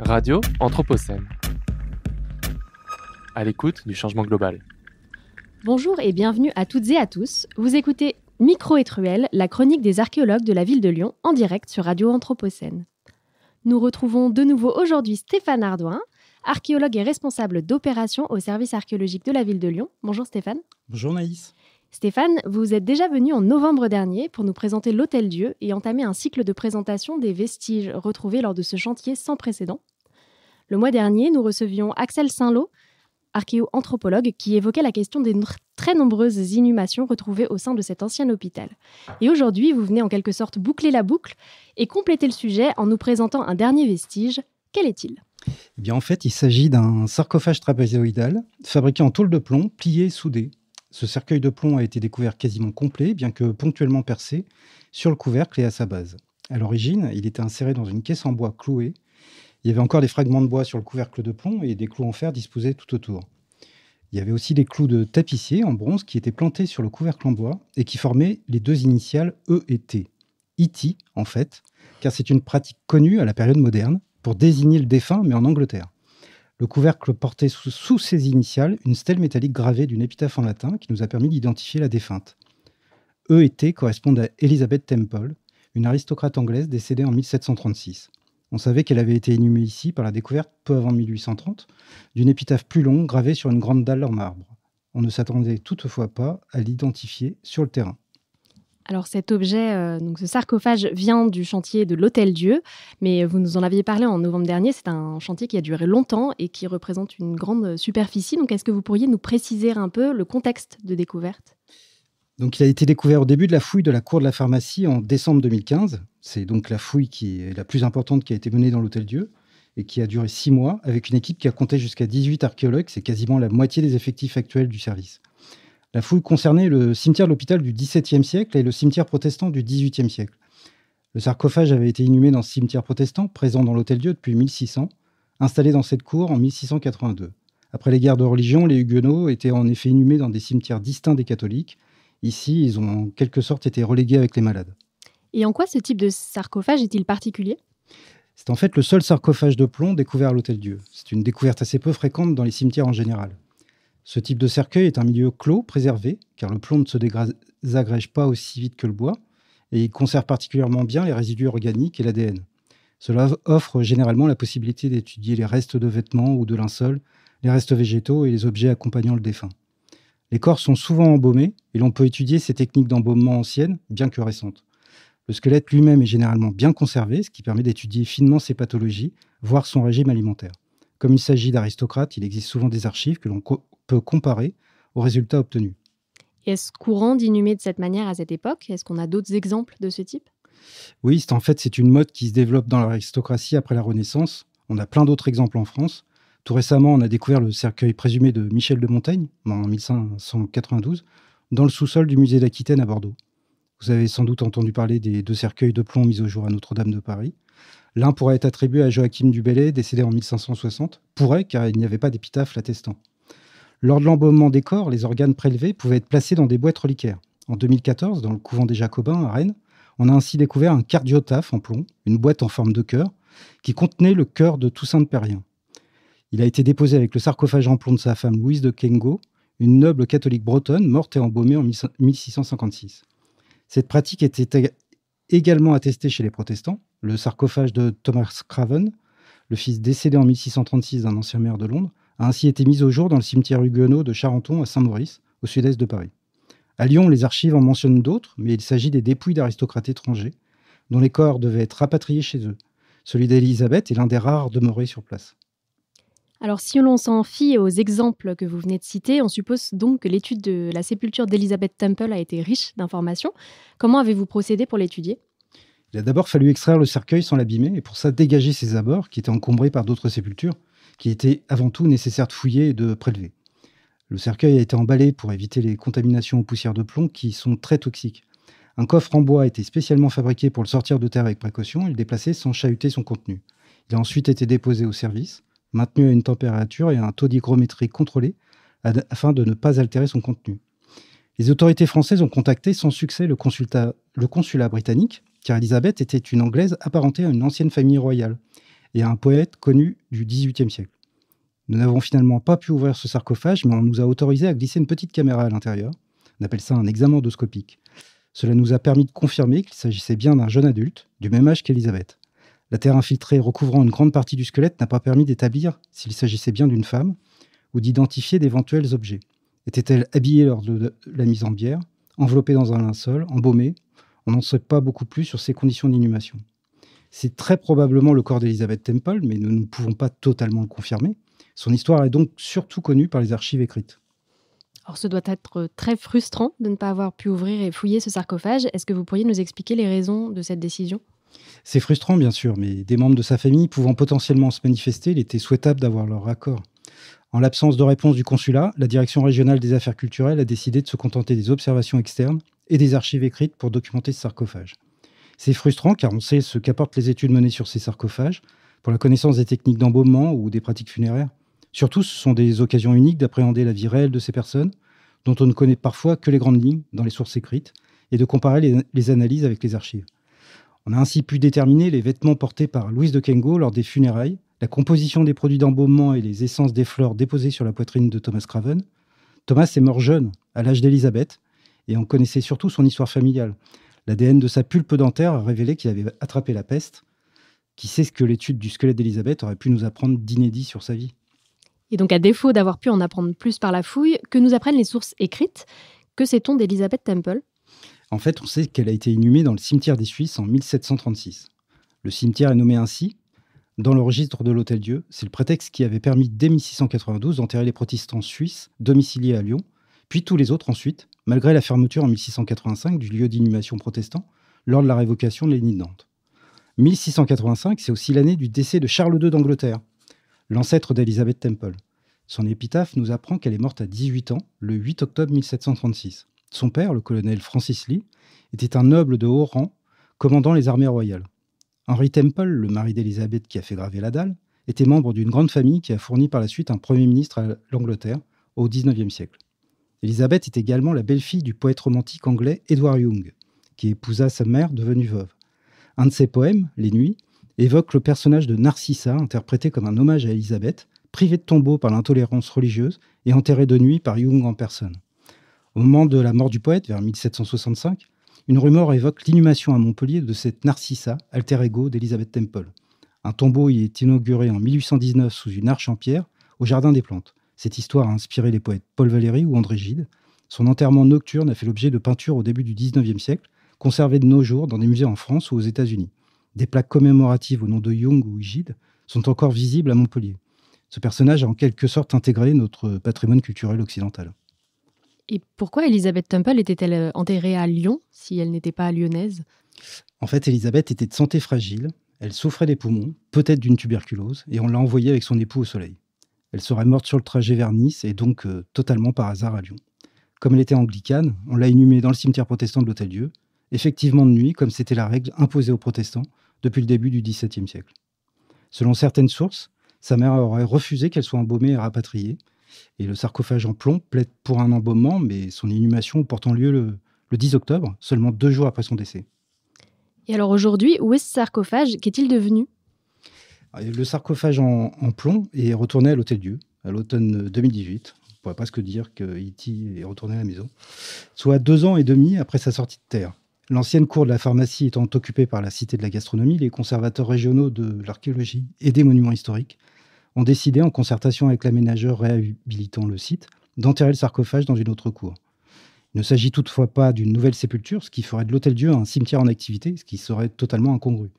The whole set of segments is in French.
Radio Anthropocène. À l'écoute du changement global. Bonjour et bienvenue à toutes et à tous. Vous écoutez Micro et Truelle, la chronique des archéologues de la ville de Lyon, en direct sur Radio Anthropocène. Nous retrouvons de nouveau aujourd'hui Stéphane Ardouin, archéologue et responsable d'opérations au service archéologique de la ville de Lyon. Bonjour Stéphane. Bonjour Naïs. Stéphane, vous êtes déjà venu en novembre dernier pour nous présenter l'Hôtel-Dieu et entamer un cycle de présentation des vestiges retrouvés lors de ce chantier sans précédent. Le mois dernier, nous recevions Axel Saint-Lô, archéo-anthropologue, qui évoquait la question des très nombreuses inhumations retrouvées au sein de cet ancien hôpital. Et aujourd'hui, vous venez en quelque sorte boucler la boucle et compléter le sujet en nous présentant un dernier vestige. Quel est-il ? Eh bien, en fait, il s'agit d'un sarcophage trapézoïdal fabriqué en tôle de plomb, plié et soudé. Ce cercueil de plomb a été découvert quasiment complet, bien que ponctuellement percé, sur le couvercle et à sa base. À l'origine, il était inséré dans une caisse en bois clouée. Il y avait encore des fragments de bois sur le couvercle de plomb et des clous en fer disposés tout autour. Il y avait aussi des clous de tapissier en bronze qui étaient plantés sur le couvercle en bois et qui formaient les deux initiales E et T. E.T. en fait, car c'est une pratique connue à la période moderne pour désigner le défunt, mais en Angleterre. Le couvercle portait sous ses initiales une stèle métallique gravée d'une épitaphe en latin qui nous a permis d'identifier la défunte. E et T correspondent à Elizabeth Temple, une aristocrate anglaise décédée en 1736. On savait qu'elle avait été inhumée ici par la découverte, peu avant 1830, d'une épitaphe plus longue gravée sur une grande dalle en marbre. On ne s'attendait toutefois pas à l'identifier sur le terrain. Alors cet objet, donc ce sarcophage vient du chantier de l'Hôtel-Dieu, mais vous nous en aviez parlé en novembre dernier, c'est un chantier qui a duré longtemps et qui représente une grande superficie. Donc est-ce que vous pourriez nous préciser un peu le contexte de découverte ? Donc, il a été découvert au début de la fouille de la cour de la pharmacie en décembre 2015. C'est donc la fouille qui est la plus importante qui a été menée dans l'Hôtel-Dieu et qui a duré 6 mois avec une équipe qui a compté jusqu'à 18 archéologues. C'est quasiment la moitié des effectifs actuels du service. La fouille concernait le cimetière de l'hôpital du XVIIe siècle et le cimetière protestant du XVIIIe siècle. Le sarcophage avait été inhumé dans ce cimetière protestant, présent dans l'Hôtel-Dieu depuis 1600, installé dans cette cour en 1682. Après les guerres de religion, les huguenots étaient en effet inhumés dans des cimetières distincts des catholiques. Ici, ils ont en quelque sorte été relégués avec les malades. Et en quoi ce type de sarcophage est-il particulier ? C'est en fait le seul sarcophage de plomb découvert à l'Hôtel-Dieu. C'est une découverte assez peu fréquente dans les cimetières en général. Ce type de cercueil est un milieu clos, préservé, car le plomb ne se désagrège pas aussi vite que le bois, et il conserve particulièrement bien les résidus organiques et l'ADN. Cela offre généralement la possibilité d'étudier les restes de vêtements ou de linceul, les restes végétaux et les objets accompagnant le défunt. Les corps sont souvent embaumés et l'on peut étudier ces techniques d'embaumement anciennes, bien que récentes. Le squelette lui-même est généralement bien conservé, ce qui permet d'étudier finement ses pathologies, voire son régime alimentaire. Comme il s'agit d'aristocrates, il existe souvent des archives que l'on peut comparer aux résultats obtenus. Est-ce courant d'inhumer de cette manière à cette époque ? Est-ce qu'on a d'autres exemples de ce type ? Oui, c'est une mode qui se développe dans l'aristocratie après la Renaissance. On a plein d'autres exemples en France. Tout récemment, on a découvert le cercueil présumé de Michel de Montaigne, en 1592, dans le sous-sol du musée d'Aquitaine à Bordeaux. Vous avez sans doute entendu parler des 2 cercueils de plomb mis au jour à Notre-Dame de Paris. L'un pourrait être attribué à Joachim du Bellay, décédé en 1560. Pourrait, car il n'y avait pas d'épitaphe l'attestant. Lors de l'embaumement des corps, les organes prélevés pouvaient être placés dans des boîtes reliquaires. En 2014, dans le couvent des Jacobins à Rennes, on a ainsi découvert un cardiotaphe en plomb, une boîte en forme de cœur, qui contenait le cœur de Toussaint de Périen. Il a été déposé avec le sarcophage en plomb de sa femme Louise de Kengo, une noble catholique bretonne morte et embaumée en 1656. Cette pratique était également attestée chez les protestants. Le sarcophage de Thomas Craven, le fils décédé en 1636 d'un ancien maire de Londres, a ainsi été mis au jour dans le cimetière huguenot de Charenton à Saint-Maurice, au sud-est de Paris. À Lyon, les archives en mentionnent d'autres, mais il s'agit des dépouilles d'aristocrates étrangers, dont les corps devaient être rapatriés chez eux. Celui d'Élisabeth est l'un des rares demeurés sur place. Alors, si l'on s'en fie aux exemples que vous venez de citer, on suppose donc que l'étude de la sépulture d'Elizabeth Temple a été riche d'informations. Comment avez-vous procédé pour l'étudier ? Il a d'abord fallu extraire le cercueil sans l'abîmer, et pour ça dégager ses abords, qui étaient encombrés par d'autres sépultures, qui étaient avant tout nécessaires de fouiller et de prélever. Le cercueil a été emballé pour éviter les contaminations aux poussières de plomb, qui sont très toxiques. Un coffre en bois a été spécialement fabriqué pour le sortir de terre avec précaution et le déplacer sans chahuter son contenu. Il a ensuite été déposé au service, maintenu à une température et à un taux d'hygrométrie contrôlé afin de ne pas altérer son contenu. Les autorités françaises ont contacté sans succès le consulat britannique, car Elisabeth était une Anglaise apparentée à une ancienne famille royale, et à un poète connu du XVIIIe siècle. Nous n'avons finalement pas pu ouvrir ce sarcophage, mais on nous a autorisé à glisser une petite caméra à l'intérieur. On appelle ça un examen endoscopique. Cela nous a permis de confirmer qu'il s'agissait bien d'un jeune adulte, du même âge qu'Élisabeth. La terre infiltrée recouvrant une grande partie du squelette n'a pas permis d'établir s'il s'agissait bien d'une femme ou d'identifier d'éventuels objets. Était-elle habillée lors de la mise en bière, enveloppée dans un linceul, embaumée? On n'en sait pas beaucoup plus sur ses conditions d'inhumation. C'est très probablement le corps d'Elizabeth Temple, mais nous ne pouvons pas totalement le confirmer. Son histoire est donc surtout connue par les archives écrites. Alors, ce doit être très frustrant de ne pas avoir pu ouvrir et fouiller ce sarcophage. Est-ce que vous pourriez nous expliquer les raisons de cette décision ? C'est frustrant, bien sûr, mais des membres de sa famille pouvant potentiellement se manifester, il était souhaitable d'avoir leur accord. En l'absence de réponse du consulat, la Direction régionale des affaires culturelles a décidé de se contenter des observations externes et des archives écrites pour documenter ce sarcophage. C'est frustrant car on sait ce qu'apportent les études menées sur ces sarcophages pour la connaissance des techniques d'embaumement ou des pratiques funéraires. Surtout, ce sont des occasions uniques d'appréhender la vie réelle de ces personnes, dont on ne connaît parfois que les grandes lignes dans les sources écrites, et de comparer les analyses avec les archives. On a ainsi pu déterminer les vêtements portés par Louise de Kengo lors des funérailles, la composition des produits d'embaumement et les essences des fleurs déposées sur la poitrine de Thomas Craven. Thomas est mort jeune, à l'âge d'Élisabeth, et on connaissait surtout son histoire familiale. L'ADN de sa pulpe dentaire a révélé qu'il avait attrapé la peste. Qui sait ce que l'étude du squelette d'Élisabeth aurait pu nous apprendre d'inédit sur sa vie ? Et donc, à défaut d'avoir pu en apprendre plus par la fouille, que nous apprennent les sources écrites, que sait-on d'Elizabeth Temple ? En fait, on sait qu'elle a été inhumée dans le cimetière des Suisses en 1736. Le cimetière est nommé ainsi dans le registre de l'Hôtel-Dieu. C'est le prétexte qui avait permis dès 1692 d'enterrer les protestants suisses domiciliés à Lyon, puis tous les autres ensuite, malgré la fermeture en 1685 du lieu d'inhumation protestant lors de la révocation de l'édit de Nantes. 1685, c'est aussi l'année du décès de Charles II d'Angleterre, l'ancêtre d'Elizabeth Temple. Son épitaphe nous apprend qu'elle est morte à 18 ans, le 8 octobre 1736. Son père, le colonel Francis Lee, était un noble de haut rang, commandant les armées royales. Henry Temple, le mari d'Elizabeth qui a fait graver la dalle, était membre d'une grande famille qui a fourni par la suite un premier ministre à l'Angleterre au XIXe siècle. Elizabeth est également la belle-fille du poète romantique anglais Edward Young, qui épousa sa mère devenue veuve. Un de ses poèmes, Les Nuits, évoque le personnage de Narcissa, interprété comme un hommage à Élisabeth, privée de tombeau par l'intolérance religieuse et enterrée de nuit par Young en personne. Au moment de la mort du poète, vers 1765, une rumeur évoque l'inhumation à Montpellier de cette Narcissa, alter ego d'Elizabeth Temple. Un tombeau y est inauguré en 1819 sous une arche en pierre, au Jardin des Plantes. Cette histoire a inspiré les poètes Paul Valéry ou André Gide. Son enterrement nocturne a fait l'objet de peintures au début du XIXe siècle, conservées de nos jours dans des musées en France ou aux États-Unis. Des plaques commémoratives au nom de Young ou Gide sont encore visibles à Montpellier. Ce personnage a en quelque sorte intégré notre patrimoine culturel occidental. Et pourquoi Elizabeth Temple était-elle enterrée à Lyon, si elle n'était pas lyonnaise ? En fait, Elisabeth était de santé fragile, elle souffrait des poumons, peut-être d'une tuberculose, et on l'a envoyée avec son époux au soleil. Elle serait morte sur le trajet vers Nice, et donc totalement par hasard à Lyon. Comme elle était anglicane, on l'a inhumée dans le cimetière protestant de l'Hôtel-Dieu, effectivement de nuit, comme c'était la règle imposée aux protestants depuis le début du XVIIe siècle. Selon certaines sources, sa mère aurait refusé qu'elle soit embaumée et rapatriée, et le sarcophage en plomb plaide pour un embaumement, mais son inhumation portant lieu le 10 octobre, seulement 2 jours après son décès. Et alors aujourd'hui, où est ce sarcophage ? Qu'est-il devenu ? Le sarcophage en plomb est retourné à l'Hôtel-Dieu, à l'automne 2018. On pourrait presque dire que E.T. est retourné à la maison, soit 2 ans et demi après sa sortie de terre. L'ancienne cour de la pharmacie étant occupée par la Cité de la gastronomie, les conservateurs régionaux de l'archéologie et des monuments historiques ont décidé, en concertation avec l'aménageur réhabilitant le site, d'enterrer le sarcophage dans une autre cour. Il ne s'agit toutefois pas d'une nouvelle sépulture, ce qui ferait de l'Hôtel-Dieu un cimetière en activité, ce qui serait totalement incongru.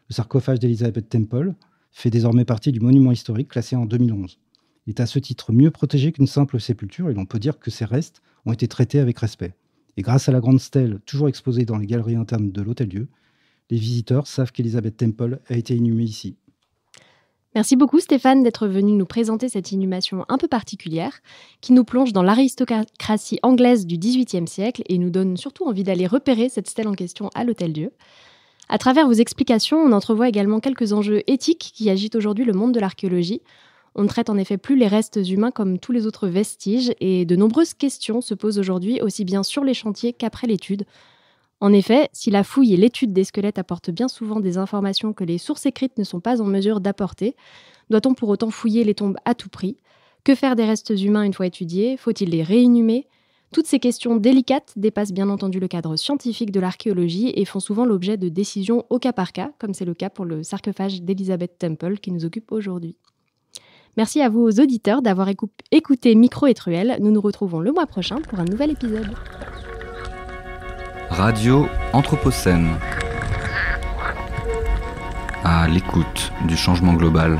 Le sarcophage d'Elizabeth Temple fait désormais partie du monument historique classé en 2011. Il est à ce titre mieux protégé qu'une simple sépulture et l'on peut dire que ses restes ont été traités avec respect. Et grâce à la grande stèle toujours exposée dans les galeries internes de l'Hôtel-Dieu, les visiteurs savent qu'Elizabeth Temple a été inhumée ici. Merci beaucoup Stéphane d'être venu nous présenter cette inhumation un peu particulière qui nous plonge dans l'aristocratie anglaise du XVIIIe siècle et nous donne surtout envie d'aller repérer cette stèle en question à l'Hôtel-Dieu. À travers vos explications, on entrevoit également quelques enjeux éthiques qui agitent aujourd'hui le monde de l'archéologie. On ne traite en effet plus les restes humains comme tous les autres vestiges et de nombreuses questions se posent aujourd'hui aussi bien sur les chantiers qu'après l'étude. En effet, si la fouille et l'étude des squelettes apportent bien souvent des informations que les sources écrites ne sont pas en mesure d'apporter, doit-on pour autant fouiller les tombes à tout prix ? Que faire des restes humains une fois étudiés ? Faut-il les réinhumer ? Toutes ces questions délicates dépassent bien entendu le cadre scientifique de l'archéologie et font souvent l'objet de décisions au cas par cas, comme c'est le cas pour le sarcophage d'Elizabeth Temple qui nous occupe aujourd'hui. Merci à vous aux auditeurs d'avoir écouté Micro et Truelle. Nous nous retrouvons le mois prochain pour un nouvel épisode. Radio Anthropocène. À l'écoute du changement global.